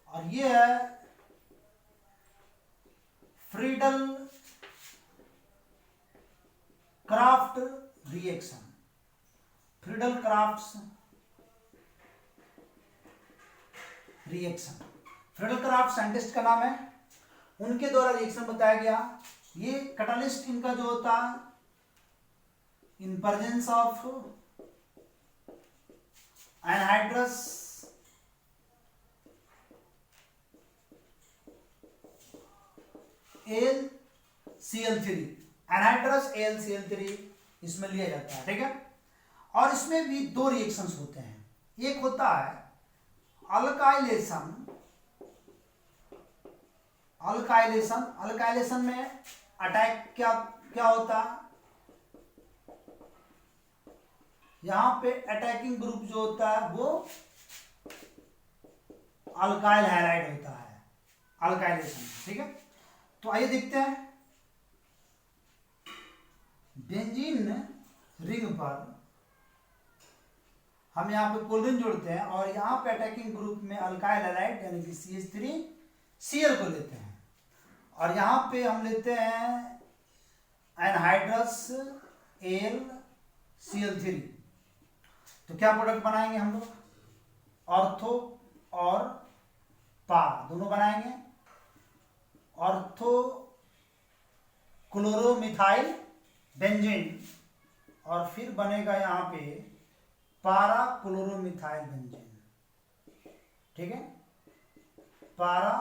और ये है Friedel craft reaction. Friedel craft reaction, Friedel craft scientist का नाम है, उनके द्वारा रिएक्शन बताया गया। ये कैटालिस्ट इनका जो होता है, in presence of anhydrous AlCl3, anhydrous AlCl3 इसमें लिया जाता है, ठीक है। और इसमें भी दो रिएक्शंस होते हैं, एक होता है अल्काइलेशन, अल्काइलेशन, अल्काइलेशन में अटैक क्या क्या होता है, यहां पे अटैकिंग ग्रुप जो होता है वो अल्काइल हैलाइड होता है, अल्काइलेशन, ठीक है। तो आइए देखते हैं, बेंजीन रिंग पर हम यहाँ पे क्लोरीन जोड़ते हैं, और यहाँ पे अटैकिंग ग्रुप में अल्काइल हैलाइड यानी कि CH3Cl को लेते हैं, और यहाँ पे हम लेते हैं एनहाइड्रस AlCl3। तो क्या प्रोडक्ट बनाएंगे हम लोग, ऑर्थो और पारा दोनों बनाएंगे, ऑर्थो क्लोरोमिथाइल बेंजीन, और फिर बनेगा यहाँ पे पारा क्लोरोमिथाइल बेंजीन, ठीक है, पारा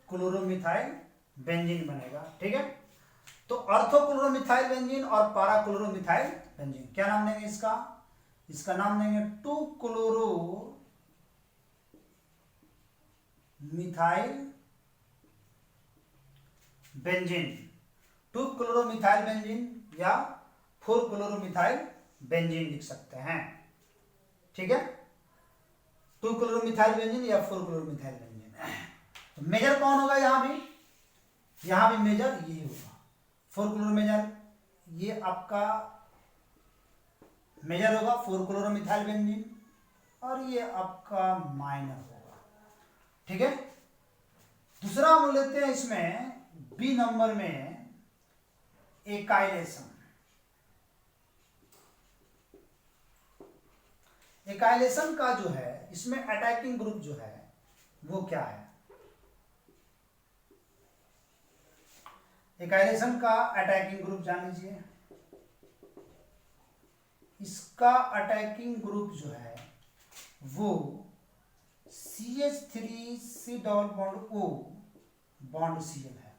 क्लोरोमिथाइल बेंजीन बनेगा, ठीक है। तो ऑर्थो क्लोरोमिथाइल बेंजीन और पारा क्लोरोमिथाइल बेंजीन, क्या नाम देंगे इसका, इसका नाम देंगे 2 chloro methyl benzene, 2 chloromethyl benzene या 4 क्लोरोमिथाइल बेंजीन लिख सकते हैं, ठीक है, 2 क्लोरोमिथाइल बेंजीन या 4 क्लोरोमिथाइल बेंजीन। तो मेजर कौन होगा, यहां भी मेजर यही होगा, 4 क्लोरोमेजर, ये आपका मेजर होगा 4 क्लोरोमिथाइल बेंजीन, और ये आपका माइनर होगा, ठीक है। दूसरा हम लेते हैं इसमें बी नंबर में एकाइलेशन। एकाइलेशन का जो है इसमें अटैकिंग ग्रुप जो है वो क्या है, एकाइलेशन का अटैकिंग ग्रुप जान लीजिए, इसका अटैकिंग ग्रुप जो है वो CH3 double bond O bond Cl है।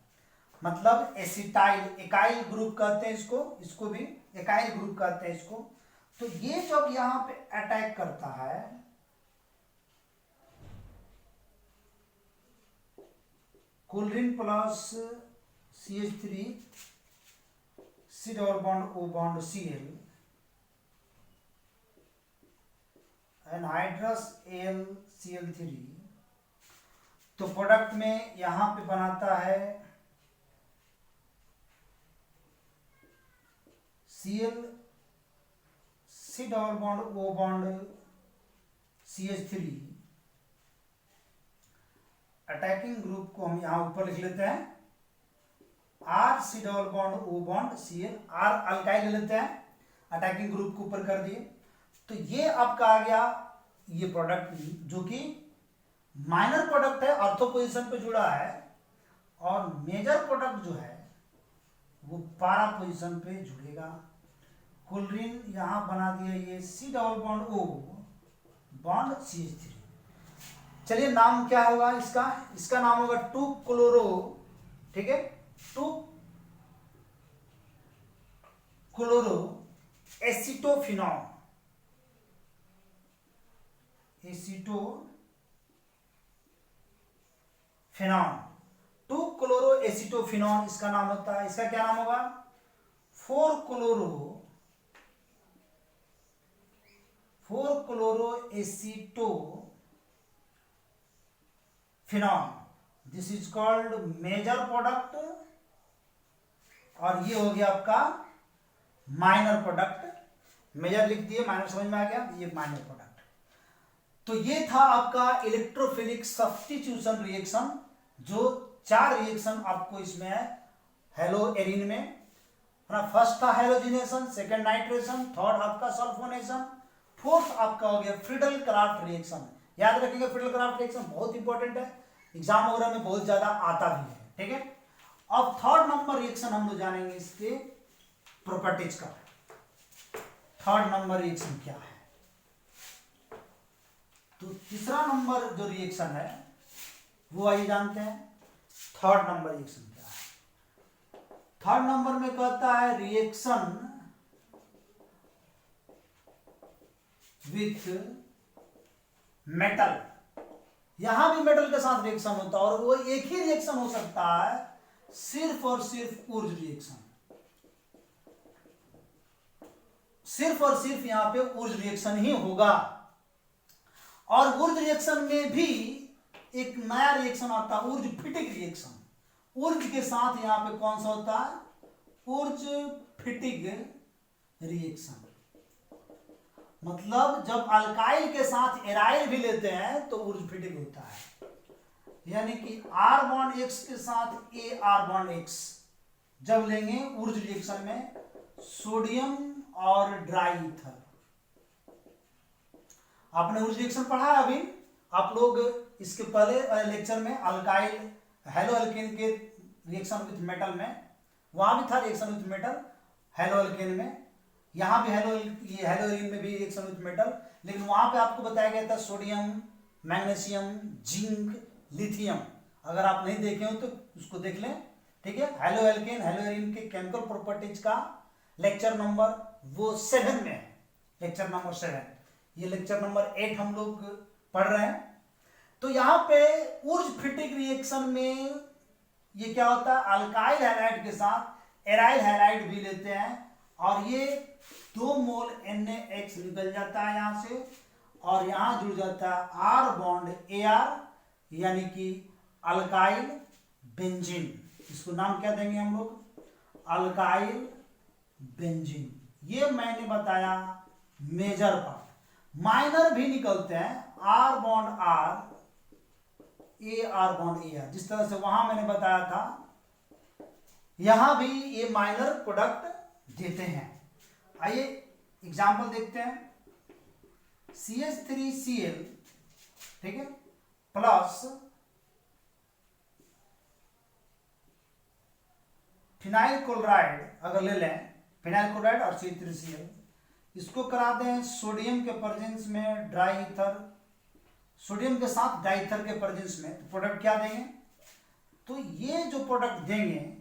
मतलब एसिटाइल, एकाइल ग्रुप कहते हैं इसको, इसको भी एकाइल ग्रुप कहते हैं इसको। तो ये जब यहां पे अटैक करता है, कोलिन plus CH3 double bond O bond Cl, anhydrous AlCl3, तो प्रोडक्ट में यहां पे बनाता है Cl double bond O bond CH3। Attacking group को हम यहां ऊपर लिख लेते हैं R double bond O bond Cl, R alkyl ले लेते हैं, अटैकिंग ग्रुप को ऊपर कर दिए। तो ये आपका आ गया ये प्रोडक्ट जो कि माइनर प्रोडक्ट है, ऑर्थो पोजीशन पे जुड़ा है, और मेजर प्रोडक्ट जो है वो पारा पोजीशन पे जुड़ेगा। कोलिन यहां बना दिया ये C double bond O bond CH3। चलिए नाम क्या होगा इसका, इसका नाम होगा 2 क्लोरो, ठीक है, 2 chloro acetophenone, acetophenone, 2 chloro acetophenone इसका नाम होता है। इसका क्या नाम होगा 4 chloro acetophenone, this is called major product, और ये हो गया आपका माइनर प्रोडक्ट। मेजर लिख दिए, माइनर समझ में आ गया, ये माइनर प्रोडक्ट। तो ये था आपका इलेक्ट्रोफिलिक सब्स्टिट्यूशन रिएक्शन, जो 4 रिएक्शन आपको इसमें है हेलो एरिन में। फर्स्ट था हेलोजिनेशन, सेकंड नाइट्रेशन, थर्ड आपका सल्फोनेशन, फोर्थ आपका हो गया फ्रीडल क्राफ्ट रिएक्शन। याद रखिएगा फ्रीडल क्राफ्ट रिएक्शन बहुत इंपॉर्टेंट है, एग्जाम वगैरह में बहुत ज्यादा आता भी है, ठीक है। अब थर्ड नंबर रिएक्शन हम लोग जानेंगे इसके प्रॉपर्टीज का। थर्ड नंबर रिएक्शन क्या है, तो तीसरा नंबर जो रिएक्शन है वो आइए जानते हैं। थर्ड नंबर रिएक्शन क्या है, थर्ड नंबर में कहता है रिएक्शन विथ मेटल। यहां भी मेटल के साथ रिएक्शन होता है, और वो एक ही रिएक्शन हो सकता है सिर्फ और सिर्फ ऊर्ज रिएक्शन, सिर्फ और सिर्फ यहां पे ऊर्ज रिएक्शन ही होगा। और ऊर्ज रिएक्शन में भी एक नया रिएक्शन आता है ऊर्ज फिटिक रिएक्शन। ऊर्ज के साथ यहां पे कौन सा होता है ऊर्ज फिटिक रिएक्शन। मतलब जब अल्काइल के साथ एराइल भी लेते हैं तो ऊर्ज फिटिक होता है, यानी कि R बॉन्ड X के साथ AR बॉन्ड X जब लेंगे ऊर्ज रिएक्शन में, सोडियम और ड्राई ईथर। आपने ऊर्ज रिएक्शन पढ़ा है अभी, आप लोग इसके पहले लेक्चर में अल्काइल हेलो अल्केन के रिएक्शन विथ मेटल में, वहां भी था reaction with metal hello alkane में, यहां भी ये हेलो एरिन में भी रिएक्शन विथ मेटल, लेकिन वहां पे आपको बताया गया था सोडियम, मैग्नीशियम, जिंक, लिथियम। अगर आप नहीं देखे हो तो उसको देख लें, ठीक है। हेलो एल्केन हेलो एरिन के केमिकल प्रॉपर्टीज का लेक्चर नंबर वो 7 में है, लेक्चर नंबर 7। ये लेक्चर नंबर 8 हम लोग पढ़ रहे हैं। तो यहां पे ऊर्ज फिटिक रिएक्शन में ये क्या होता है अल्काइल हैलाइड के साथ एराइल हैलाइड भी लेते हैं, और ये 2 मोल NaX निकल जाता है यहां से, और यहां जुड़ जाता है R बॉन्ड AR, यानी कि अल्काइल बेंजीन। इसको नाम क्या देंगे हम लोग अल्काइल बेंजीन। ये मैंने बताया मेजर पार्ट। माइनर भी निकलते हैं R bond R, AR bond AR, जिस तरह से वहां मैंने बताया था, यहां भी ये माइनर प्रोडक्ट देते हैं। आइए एग्जाम्पल देखते हैं। CH3Cl, ठीक है, प्लस फिनाइल क्लोराइड अगर ले लें, फिनाइल क्लोराइड और CH3Cl, इसको कराते हैं सोडियम के प्रेजेंस में ड्राई ईथर, सोडियम के साथ डाई ईथर के प्रेजेंस में, तो प्रोडक्ट क्या देंगे? तो ये जो प्रोडक्ट देंगे,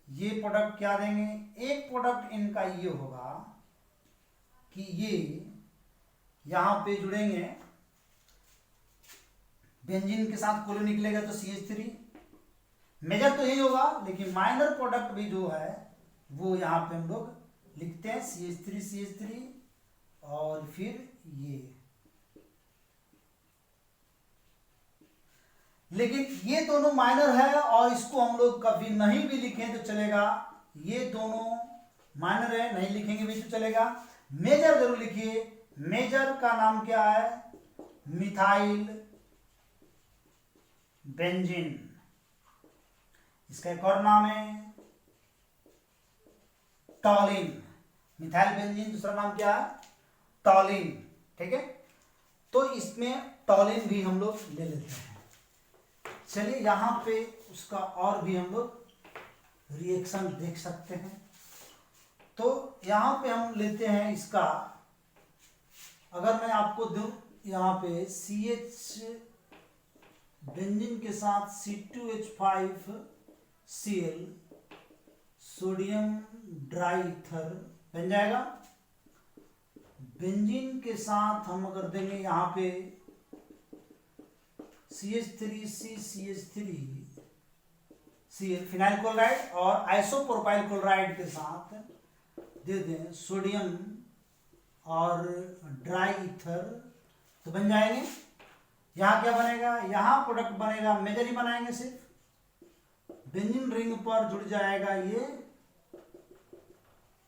ये प्रोडक्ट क्या देंगे? एक प्रोडक्ट इनका ये होगा कि ये यहां पे जुड़ेंगे, बेंजीन के साथ कोलिन निकलेगा तो CH3, मेजर तो यही होगा, लेकिन माइनर प्रोडक्ट भी जो है वो यहां पे हम लोग लिखते हैं CH3 और फिर ये, लेकिन ये दोनों माइनर है और इसको हम लोग कभी नहीं भी लिखें तो चलेगा, ये दोनों माइनर है, नहीं लिखेंगे भी तो चलेगा। मेजर जरूर लिखिए, मेजर का नाम क्या है? मिथाइल बेंजीन, इसका एक और नाम है टॉलिन। मिथाइल बेंजीन दूसरा नाम क्या है? टॉलिन, ठीक है। तो इसमें टॉलिन भी हम लोग ले लेते हैं। चलिए यहां पे उसका और भी हम लोग रिएक्शन देख सकते हैं। तो यहां पे हम लेते हैं इसका, अगर मैं आपको दूं यहां पे CH बेंजीन के साथ C2H5Cl सोडियम ड्राई ईथर बन जाएगा। बेंजीन के साथ हम अगर देंगे यहां पे CH3CCH3Cl फिनाइल क्लोराइड और आइसोप्रोपाइल क्लोराइड के साथ दे दें सोडियम और ड्राई ईथर, तो बन जाएंगे। यहां क्या बनेगा? यहां प्रोडक्ट बनेगा, मेजर ही बनाएंगे सिर्फ, बेंजीन रिंग पर जुड़ जाएगा ये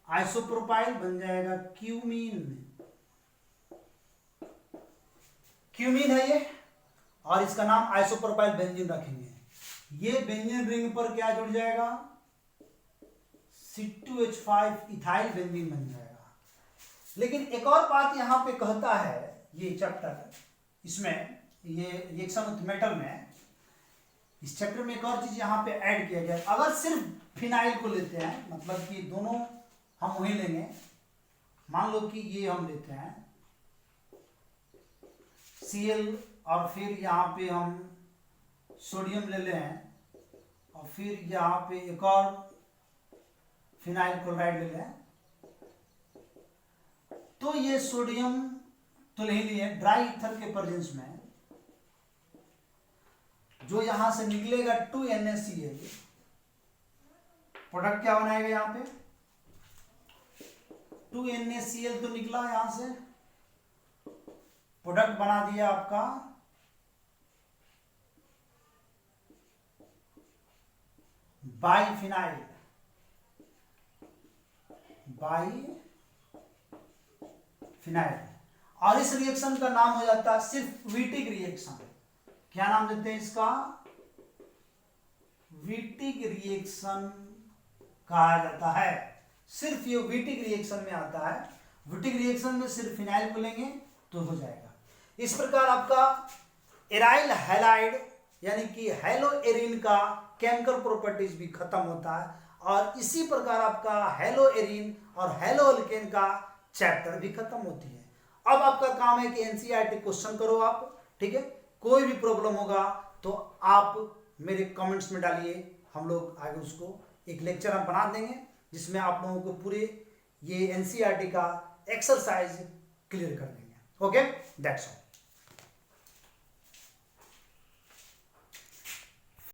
आइसोप्रोपाइल, बन जाएगा क्यूमीन, क्यूमीन है ये, और इसका नाम आइसोप्रोपाइल बेंजीन रखेंगे। ये बेंजीन रिंग पर क्या जुड़ जाएगा? C2H5 इथाइल बेंजीन बन जाएगा। लेकिन एक और बात यहां पे कहता है ये चैप्टर, इसमें ये रिएक्शन विथ मेटल में, इस चैप्टर में एक और चीज यहां पे ऐड किया गया। अगर सिर्फ फिनाइल को लेते हैं, मतलब कि दोनों हम वही लेंगे, मान लो कि ये हम लेते हैं Cl और फिर यहाँ पे हम सोडियम ले लें और फिर यहाँ पे एक और फिनाइल क्लोराइड ले लें, तो ये सोडियम तो ले लिए, ड्राई ईथर के प्रेजेंस में जो यहां से निकलेगा 2NaCl, प्रोडक्ट क्या बनाएगा? यहां पे 2NaCl तो निकला, यहां से प्रोडक्ट बना दिया आपका बाईफिनाइल, और इस रिएक्शन का नाम हो जाता है सिर्फ विटिक रिएक्शन। क्या नाम देते हैं इसका? विटिक रिएक्शन कहा जाता है। सिर्फ ये विटिक रिएक्शन में आता है। विटिक रिएक्शन में सिर्फ फिनाइल को लेंगे तो हो जाएगा। इस प्रकार आपका एराइल हैलाइड यानी कि हेलो एरिन का केमिकल प्रॉपर्टीज भी खत्म होता है, और इसी प्रकार आपका हेलो एरिन और हेलो अल्केन का चैप्टर भी खत्म होती है। अब आपका काम है कि एनसीईआरटी क्वेश्चन करो आप, ठीक है। कोई भी प्रॉब्लम होगा तो आप मेरे कमेंट्स में डालिए, हम लोग आगे उसको एक लेक्चर हम बना देंगे जिसमें आप लोगों को पूरे ये एनसीईआरटी का एक्सरसाइज क्लियर कर देंगे। Okay, that's all.